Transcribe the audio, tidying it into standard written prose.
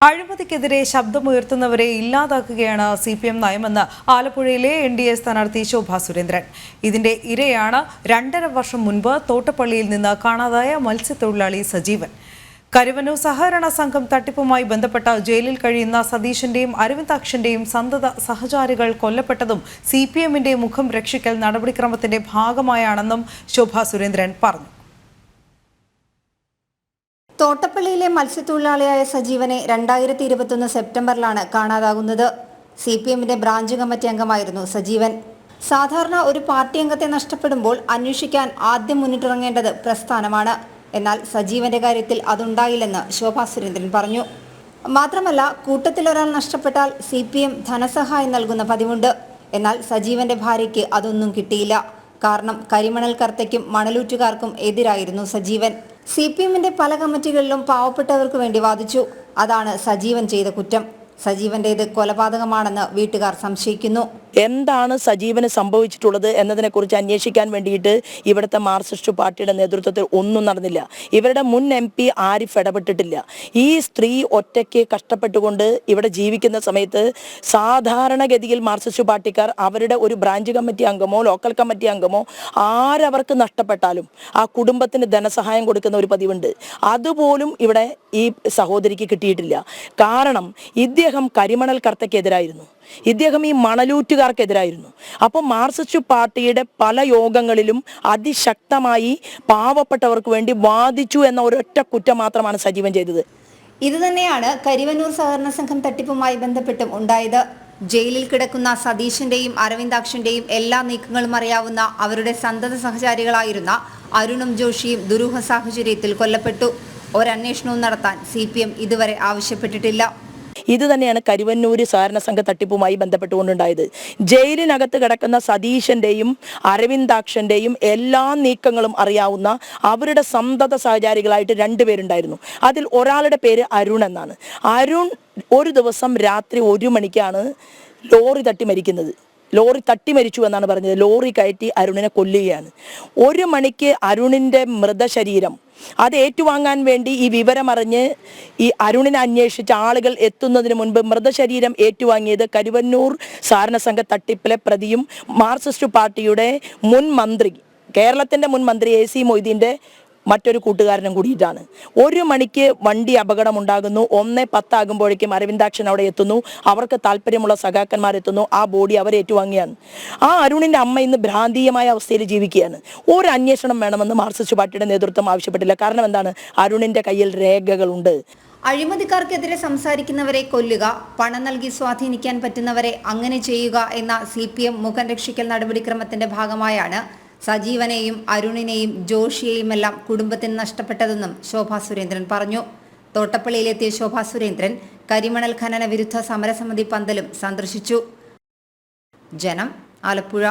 അഴിമതിക്കെതിരെ ശബ്ദമുയർത്തുന്നവരെ ഇല്ലാതാക്കുകയാണ് CPM നയമെന്ന് ആലപ്പുഴയിലെ NDA സ്ഥാനാർത്ഥി ശോഭാ സുരേന്ദ്രൻ. ഇതിന്റെ ഇരയാണ് 2.5 വർഷം മുൻപ് തോട്ടപ്പള്ളിയിൽ നിന്ന് കാണാതായ മത്സ്യത്തൊഴിലാളി സജീവൻ. കരുവന്നൂർ സഹകരണ സംഘം തട്ടിപ്പുമായി ബന്ധപ്പെട്ട ജയിലിൽ കഴിയുന്ന സതീശന്റെയും അരവിന്ദാക്ഷന്റെയും സന്തത സഹചാരികൾ കൊല്ലപ്പെട്ടതും CPMന്റെ മുഖം രക്ഷിക്കൽ നടപടിക്രമത്തിന്റെ ഭാഗമായാണെന്നും ശോഭാ സുരേന്ദ്രൻ പറഞ്ഞു. തോട്ടപ്പള്ളിയിലെ മത്സ്യത്തൊഴിലാളിയായ സജീവനെ 2021 സെപ്റ്റംബറിലാണ് കാണാതാകുന്നത്. CPMന്റെ ബ്രാഞ്ച് കമ്മിറ്റി അംഗമായിരുന്നു സജീവൻ. സാധാരണ ഒരു പാർട്ടി അംഗത്തെ നഷ്ടപ്പെടുമ്പോൾ അന്വേഷിക്കാൻ ആദ്യം മുന്നിട്ടിറങ്ങേണ്ടത് പ്രസ്ഥാനമാണ്. എന്നാൽ സജീവന്റെ കാര്യത്തിൽ അതുണ്ടായില്ലെന്ന് ശോഭാ സുരേന്ദ്രൻ പറഞ്ഞു. മാത്രമല്ല, കൂട്ടത്തിലൊരാൾ നഷ്ടപ്പെട്ടാൽ CPM ധനസഹായം നൽകുന്ന പതിവുണ്ട്. എന്നാൽ സജീവന്റെ ഭാര്യയ്ക്ക് അതൊന്നും കിട്ടിയില്ല. കാരണം കരിമണൽ കർത്തയ്ക്കും മണലൂറ്റുകാർക്കും എതിരായിരുന്നു സജീവൻ. CPMന്റെ പല കമ്മിറ്റികളിലും പാവപ്പെട്ടവർക്ക് വേണ്ടി വാദിച്ചു. അതാണ് സജീവൻ ചെയ്ത കുറ്റം. സജീവന്റേത് കൊലപാതകമാണെന്ന് വീട്ടുകാർ സംശയിക്കുന്നു. എന്താണ് സജീവന് സംഭവിച്ചിട്ടുള്ളത് എന്നതിനെക്കുറിച്ച് അന്വേഷിക്കാൻ വേണ്ടിയിട്ട് ഇവിടുത്തെ മാർക്സിസ്റ്റ് പാർട്ടിയുടെ നേതൃത്വത്തിൽ ഒന്നും നടന്നില്ല. ഇവരുടെ മുൻ MP ആരിഫ് ഇടപെട്ടിട്ടില്ല. ഈ സ്ത്രീ ഒറ്റയ്ക്ക് കഷ്ടപ്പെട്ടുകൊണ്ട് ഇവിടെ ജീവിക്കുന്ന സമയത്ത് സാധാരണഗതിയിൽ മാർക്സിസ്റ്റ് പാർട്ടിക്കാർ അവരുടെ ഒരു ബ്രാഞ്ച് കമ്മിറ്റി അംഗമോ ലോക്കൽ കമ്മിറ്റി അംഗമോ ആരവർക്ക് നഷ്ടപ്പെട്ടാലും ആ കുടുംബത്തിന് ധനസഹായം കൊടുക്കുന്ന ഒരു പതിവുണ്ട്. അതുപോലും ഇവിടെ ഈ സഹോദരിക്ക് കിട്ടിയിട്ടില്ല. കാരണം ഇദ്ദേഹം കരിമണൽ കർത്തയ്ക്കെതിരായിരുന്നു. ഇദ്ദേഹം ഈ മണലൂറ്റുകാർക്കെതിരായിരുന്നു. അപ്പോൾ മാർക്സിസ്റ്റ് പാർട്ടിയുടെ പല യോഗങ്ങളിലും അതിശക്തമായി പാവപ്പെട്ടവർക്ക് വേണ്ടി വാദിച്ചു എന്ന ഒരൊറ്റ കുറ്റം മാത്രമാണ് സജീവൻ ചെയ്തത്. ഇതുതന്നെയാണ് കരുവന്നൂർ സഹകരണ സംഘം തട്ടിപ്പുമായി ബന്ധപ്പെട്ടും ഉണ്ടായത്. ജയിലിൽ കിടക്കുന്ന സതീശന്റെയും അരവിന്ദാക്ഷന്റെയും എല്ലാ നീക്കങ്ങളും അറിയാവുന്ന അവരുടെ സന്തത സഹചാരികളായിരുന്ന അരുണും ജോഷിയും ദുരൂഹ സാഹചര്യത്തിൽ കൊല്ലപ്പെട്ടു. ഒരന്വേഷണവും നടത്താൻ CPM ഇതുവരെ ആവശ്യപ്പെട്ടിട്ടില്ല. ഇത് തന്നെയാണ് കരുവന്നൂർ സഹകരണ സംഘ തട്ടിപ്പുമായി ബന്ധപ്പെട്ടുകൊണ്ടുണ്ടായത്. ജയിലിനകത്ത് കിടക്കുന്ന സതീശന്റെയും അരവിന്ദാക്ഷന്റെയും എല്ലാ നീക്കങ്ങളും അറിയാവുന്ന അവരുടെ സന്തത സഹചാരികളായിട്ട് 2 പേരുണ്ടായിരുന്നു. അതിൽ ഒരാളുടെ പേര് അരുൺ എന്നാണ്. അരുൺ ഒരു ദിവസം രാത്രി 1 മണിക്കാണ് ലോറി തട്ടി മരിക്കുന്നത്. ലോറി തട്ടി മരിച്ചു എന്നാണ് പറഞ്ഞത്. ലോറി കയറ്റി അരുണിനെ കൊല്ലുകയാണ്. 1 മണിക്ക് അരുണിൻ്റെ മൃതശരീരം അത് ഏറ്റുവാങ്ങാൻ വേണ്ടി ഈ വിവരമറിഞ്ഞ് ഈ അരുണിനെ അന്വേഷിച്ച ആളുകൾ എത്തുന്നതിന് മുൻപ് മൃതശരീരം ഏറ്റുവാങ്ങിയത് കരുവന്നൂർ സഹകരണ സംഘ തട്ടിപ്പിലെ പ്രതിയും മാർക്സിസ്റ്റ് പാർട്ടിയുടെ മുൻ മന്ത്രി, കേരളത്തിൻ്റെ മുൻ മന്ത്രി AC മൊയ്തീൻ്റെ മറ്റൊരു കൂട്ടുകാരനും കൂടിയിട്ടാണ്. 1 മണിക്ക് വണ്ടി അപകടമുണ്ടാകുന്നു. 1:10 ആകുമ്പോഴേക്കും അരവിന്ദാക്ഷൻ അവിടെ എത്തുന്നു. അവർക്ക് താല്പര്യമുള്ള സഖാക്കന്മാരെത്തുന്നു. ആ ബോഡി അവർ ഏറ്റുവാങ്ങിയാണ്. ആ അരുണിൻ്റെ അമ്മ ഇന്ന് ഭ്രാന്തീയമായ അവസ്ഥയിൽ ജീവിക്കുകയാണ്. ഒരു അന്വേഷണം വേണമെന്ന് മാർക്സിസ്റ്റ് പാർട്ടിയുടെ നേതൃത്വം ആവശ്യപ്പെട്ടില്ല. കാരണം എന്താണ്? അരുണിൻ്റെ കയ്യിൽ രേഖകളുണ്ട്. അഴിമതിക്കാർക്കെതിരെ സംസാരിക്കുന്നവരെ കൊല്ലുക, പണം നൽകി സ്വാധീനിക്കാൻ പറ്റുന്നവരെ അങ്ങനെ ചെയ്യുക എന്ന CPM മുഖം രക്ഷിക്കൽ നടപടിക്രമത്തിന്റെ ഭാഗമായാണ് സജീവനെയും അരുണിനെയും ജോഷിയെയുമെല്ലാം കുടുംബത്തിന് നഷ്ടപ്പെട്ടതെന്നും ശോഭാ സുരേന്ദ്രൻ പറഞ്ഞു. തോട്ടപ്പള്ളിയിലെത്തിയ ശോഭാ സുരേന്ദ്രൻ കരിമണൽ ഖനന വിരുദ്ധ സമരസമിതി പന്തലും സന്ദർശിച്ചു. ജനം, ആലപ്പുഴ.